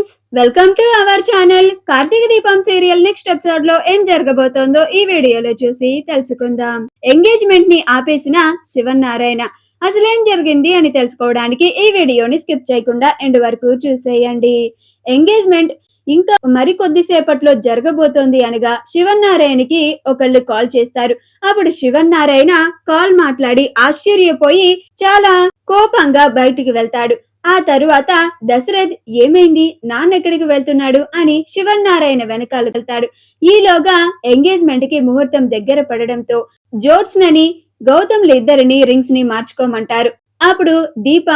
Friends, welcome to our channel. Karthika Deepam serial next episode లో ఏం జరగబోతోందో ఈ వీడియోలో చూసి తెలుసుకుందాం. ఎంగేజ్మెంట్ ని ఆపేసిన శివనారాయణ అసలేం జరిగింది అని తెలుసుకోవడానికి ఈ వీడియోని స్కిప్ చేయకుండా ఎండ్ వరకు చూసేయండి. ఎంగేజ్మెంట్ ఇంకా మరి కొద్దిసేపట్లో జరగబోతోంది అనగా శివనారాయణకి ఒకళ్ళు కాల్ చేస్తారు. అప్పుడు శివనారాయణ కాల్ మాట్లాడి ఆశ్చర్యపోయి చాలా కోపంగా బయటికి వెళ్తాడు. ఆ తరువాత దశరథ్ ఏమైంది, నాన్నెక్కడికి వెళ్తున్నాడు అని శివనారాయణ వెనకాల వెళ్తాడు. ఈలోగా ఎంగేజ్మెంట్ కి ముహూర్తం దగ్గర పడడంతో జ్యోత్స్నని గౌతమ్ల ఇద్దరిని రింగ్స్ ని మార్చుకోమంటారు. అప్పుడు దీప,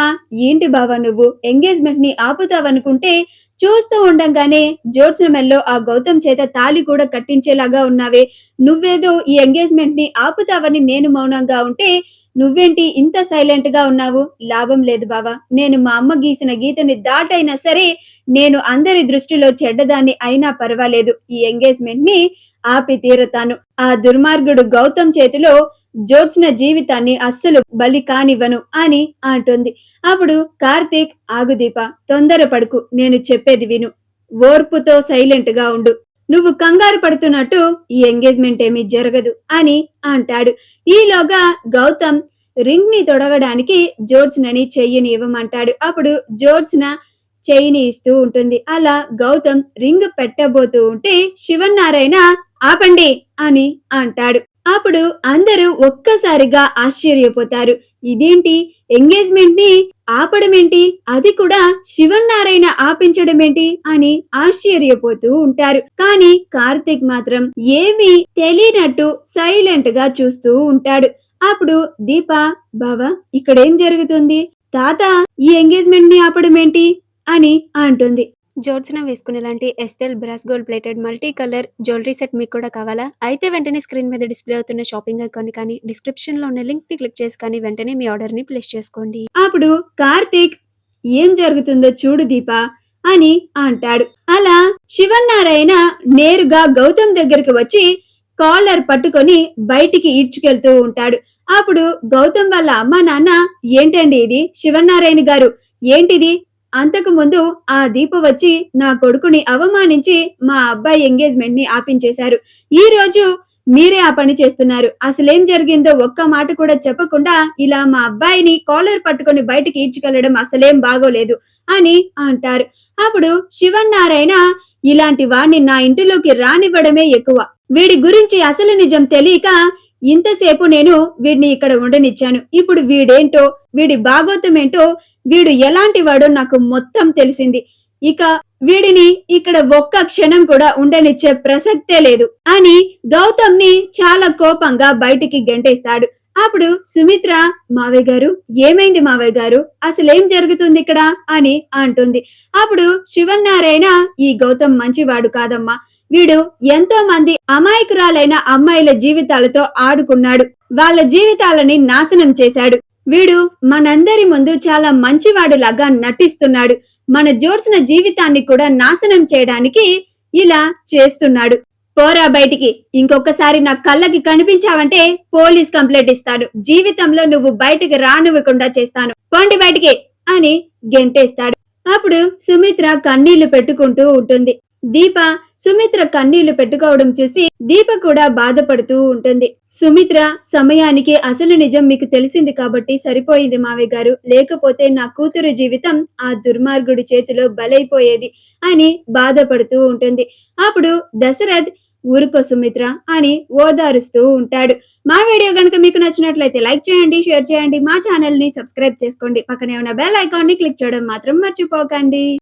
ఏంటి బావా నువ్వు ఎంగేజ్మెంట్ ని ఆపుతావనుకుంటే చూస్తూ ఉండంగానే జ్యోత్స్న మెల్లో ఆ గౌతమ్ చేత తాళి కూడా కట్టించేలాగా ఉన్నావే, నువ్వేదో ఈ ఎంగేజ్మెంట్ ని ఆపుతావని నేను మౌనంగా ఉంటే నువ్వేంటి ఇంత సైలెంట్ గా ఉన్నావు? లాభం లేదు బావా, నేను మా అమ్మ గీసిన గీతని దాటైనా సరే నేను అందరి దృష్టిలో చెడ్డదాన్ని అయినా పర్వాలేదు, ఈ ఎంగేజ్మెంట్ ని ఆపి తీరుతాను. ఆ దుర్మార్గుడు గౌతమ్ చేతిలో జ్యోత్స్న జీవితాన్ని అస్సలు బలి కానివ్వను అని అంటుంది. అప్పుడు కార్తీక్, ఆగు దీప, తొందరపడుకు, నేను చెప్పేది విను, ఓర్పుతో సైలెంట్ గా ఉండు, నువ్వు కంగారు పడుతున్నట్టు ఈ ఎంగేజ్మెంట్ ఏమీ జరగదు అని అంటాడు. ఈలోగా గౌతమ్ రింగ్ ని తొడగడానికి జ్యోత్స్నని చెయ్యిని ఇవ్వమంటాడు. అప్పుడు జ్యోత్స్న చెయ్యిని ఇస్తూ ఉంటుంది. అలా గౌతమ్ రింగ్ పెట్టబోతూ ఉంటే శివనారాయణ ఆపండి అని అంటాడు. అప్పుడు అందరూ ఒక్కసారిగా ఆశ్చర్యపోతారు. ఇదేంటి, ఎంగేజ్మెంట్ ని ఆపడమేంటి, అది కూడా శివనారాయణ ఆపించడమేంటి అని ఆశ్చర్యపోతూ ఉంటారు. కానీ కార్తీక్ మాత్రం ఏమీ తెలియనట్టు సైలెంట్ గా చూస్తూ ఉంటాడు. అప్పుడు దీప, బావా ఇక్కడేం జరుగుతుంది, తాత ఈ ఎంగేజ్మెంట్ ని ఆపడమేంటి అని అంటుంది. జ్యోత్స్న వేసుకునేలాంటి Estele brass gold plated multi colour jewellery set మీకు కూడా కావాలా? అయితే వెంటనే స్క్రీన్ మీద డిస్ప్లే అవుతున్న షాపింగ్ ఐకాన్ కానీ డిస్క్రిప్షన్ లో ఉన్న లింక్ ని క్లిక్ చేసి కానీ వెంటనే మీ ఆర్డర్ ని ప్లేస్ చేసుకోండి. అప్పుడు కార్తీక్, ఏం జరుగుతుందో చూడు దీప అని అంటాడు. అలా శివనారాయణ నేరుగా గౌతమ్ దగ్గరికి వచ్చి కాలర్ పట్టుకొని బయటికి ఈడ్చుకెళ్తూ ఉంటాడు. అప్పుడు గౌతమ్ వాళ్ళ అమ్మా నాన్న, ఏంటండి ఇది, శివనారాయణ గారు ఏంటిది, అంతకు ముందు ఆ దీప వచ్చి నా కొడుకుని అవమానించి మా అబ్బాయి ఎంగేజ్మెంట్ ని ఆపించేశారు, ఈ రోజు మీరే ఆ పని చేస్తున్నారు, అసలేం జరిగిందో ఒక్క మాట కూడా చెప్పకుండా ఇలా మా అబ్బాయిని కాలర్ పట్టుకొని బయటికి ఈడ్చుకెళ్లడం అసలేం బాగోలేదు అని అంటారు. అప్పుడు శివనారాయణ, ఇలాంటి వాడిని నా ఇంటిలోకి రానివ్వడమే ఎక్కువ, వీడి గురించి అసలు నిజం తెలియక ఇంతసేపు నేను వీడిని ఇక్కడ ఉండనిచ్చాను, ఇప్పుడు వీడేంటో వీడి బాగోతమేంటో వీడు ఎలాంటి వాడో నాకు మొత్తం తెలిసింది, ఇక వీడిని ఇక్కడ ఒక్క క్షణం కూడా ఉండనిచ్చే ప్రసక్తే లేదు అని గౌతమ్ ని చాలా కోపంగా బయటికి గెంటేస్తాడు. అప్పుడు సుమిత్ర, మావయ్య గారు ఏమైంది మావయ్య గారు, అసలేం జరుగుతుంది ఇక్కడ అని అంటుంది. అప్పుడు శివనారాయణ, ఈ గౌతమ్ మంచివాడు కాదమ్మా, వీడు ఎంతో మంది అమాయకురాలైన అమ్మాయిల జీవితాలతో ఆడుకున్నాడు, వాళ్ళ జీవితాలని నాశనం చేశాడు, వీడు మనందరి ముందు చాలా మంచివాడు లాగా నటిస్తున్నాడు, మన జ్యోత్స్న జీవితాన్ని కూడా నాశనం చేయడానికి ఇలా చేస్తున్నాడు, పోరా బయటికి, ఇంకొకసారి నా కళ్ళకి కనిపించావంటే పోలీస్ కంప్లైంట్ ఇస్తాను, జీవితంలో నువ్వు బయటికి రానివ్వకుండా చేస్తాను, పోండి బయటికి అని గెంటేస్తాడు. అప్పుడు సుమిత్ర కన్నీళ్లు పెట్టుకుంటూ ఉంటుంది. దీప సుమిత్ర కన్నీళ్లు పెట్టుకోవడం చూసి దీప కూడా బాధపడుతూ ఉంటుంది. సుమిత్ర, సమయానికి అసలు నిజం మీకు తెలిసింది కాబట్టి సరిపోయింది మావయ్య గారు, లేకపోతే నా కూతురు జీవితం ఆ దుర్మార్గుడి చేతిలో బలైపోయేది అని బాధపడుతూ ఉంటుంది. అప్పుడు దశరథ్, ఊరుకో సుమిత్ర అని ఓదారుస్తూ ఉంటాడు. మా వీడియో గనుక మీకు నచ్చినట్లయితే లైక్ చేయండి, షేర్ చేయండి, మా ఛానల్ ని సబ్స్క్రైబ్ చేసుకోండి, పక్కనే ఉన్న బెల్ ఐకాన్ ని క్లిక్ చేయడం మాత్రం మర్చిపోకండి.